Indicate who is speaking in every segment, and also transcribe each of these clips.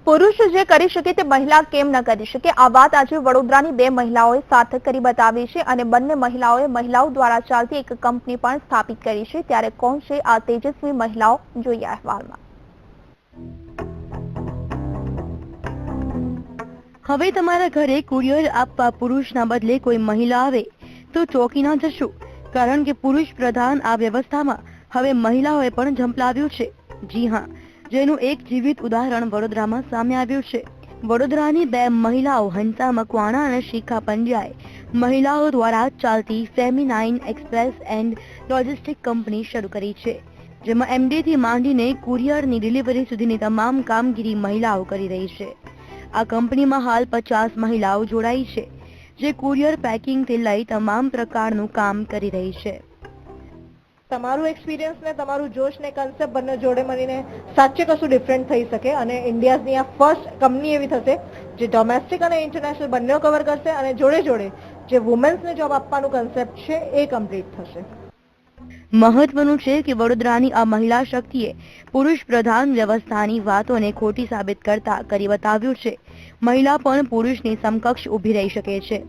Speaker 1: પુરુષ જે કરી શકે તે મહિલા કેમ ન કરી શકે? આ વાત આજે વડોદરાની બે મહિલાઓએ સાર્થક કરી બતાવી છે અને બંને મહિલાઓએ મહિલાઓ દ્વારા ચાલતી એક કંપની પણ સ્થાપિત કરી છે। ત્યારે કોણ છે આ તેજસ્વી મહિલાઓ, જોઈએ અહેવાલમાં।
Speaker 2: હવે તમારા ઘરે કુરિયર આપવા પુરુષના બદલે કોઈ મહિલા આવે તો ચોંકી ન જશો, કારણ કે પુરુષ પ્રધાન આ વ્યવસ્થામાં હવે મહિલાઓએ પણ ઝંપલાવ્યું છે। જી હા, જેનું એક જીવિત ઉદાહરણ વડોદરામાં સામે આવ્યું છે। વડોદરાની બે મહિલાઓ હંસા મકવાણા અને શિખા પંડ્યાએ મહિલાઓ દ્વારા ચાલતી feminine express and logistic company શરૂ કરી છે, જેમાં એમડી થી માંડીને કુરિયરની ડિલિવરી સુધીની તમામ કામગીરી મહિલાઓ કરી રહી છે। આ કંપનીમાં હાલ 50 મહિલાઓ જોડાઈ છે, જે કુરિયર પેકિંગથી લઈ તમામ પ્રકારનું કામ કરી રહી છે।
Speaker 3: તમારું એક્સપિરિયન્સ ને તમારું જોશ ને કન્સેપ્ટ બંને જોડે મળીને સાચે કશું ડિફરન્ટ થઈ શકે અને ઇન્ડિયાની આ ફર્સ્ટ કંપની એવી થશે જે ડોમેસ્ટિક અને ઇન્ટરનેશનલ બંને કવર કરશે અને જોડે જોડે જે વુમેન્સને જોબ આપવાનું કન્સેપ્ટ છે એ કમ્પ્લીટ થશે।
Speaker 2: મહત્વનું છે કે વડોદરાની આ મહિલા શક્તિએ પુરુષ પ્રધાન વ્યવસ્થાની વાતોને ખોટી સાબિત કરતા કરી બતાવ્યું છે। મહિલા પણ પુરુષની સમકક્ષ ઊભી રહી શકે છે।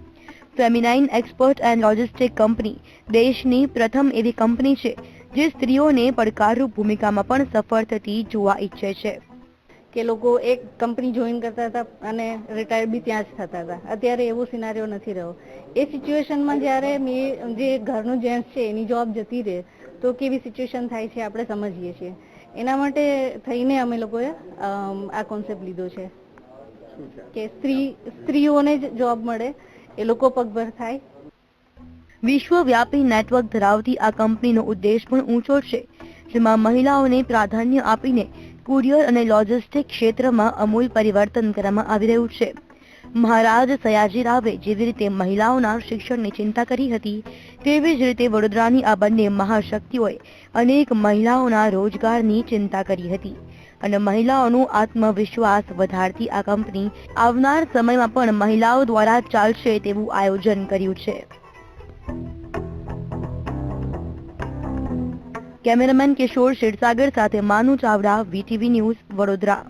Speaker 2: Feminine expert and logistic company દેશની પ્રથમ એવી કંપની છે જે સ્ત્રીઓને પડકારરૂપ ભૂમિકામાં પણ સફળ થતી જોવા ઈચ્છે છે।
Speaker 4: કે લોકો એક કંપની જોઈન કરતા હતા અને રિટાયર બી ત્યાં જ થતા હતા। અત્યારે એવો સિનારીઓ નથી રહ્યો। એ સિચ્યુએશનમાં જ્યારે જે ઘરનું જેન્ટ્સ છે એની જોબ જતી રહે તો કેવી સિચ્યુએશન થાય છે આપણે સમજીએ છીએ। એના માટે થઈને અમે લોકોએ આ કોન્સેપ્ટ લીધો છે કે સ્ત્રીઓને જ જોબ મળે, એ લોકો પગભર થાય।
Speaker 2: વિશ્વવ્યાપી નેટવર્ક ધરાવતી આ કંપનીનો ઉદ્દેશ પણ ઊંચો છે, જેમાં મહિલાઓને પ્રાધાન્ય આપીને કુરિયર અને લોજિસ્ટિક ક્ષેત્રમાં અમૂલ પરિવર્તન કરવામાં આવી રહ્યું છે। મહારાજ સયાજીરાવે જેવી રીતે મહિલાઓના શિક્ષણની ચિંતા કરી હતી, તેવી જ રીતે વડોદરાની આ બંને મહાશક્તિઓએ અનેક મહિલાઓના રોજગારની ચિંતા કરી હતી અને મહિલાઓનું આત્મવિશ્વાસ વધારતી આ કંપની આવનાર સમયમાં પણ મહિલાઓ દ્વારા ચાલશે તેવું આયોજન કર્યું છે। કેમેરામેન કિશોર ક્ષીરસાગર સાથે માનુ ચાવડા, વીટીવી ન્યૂઝ, વડોદરા।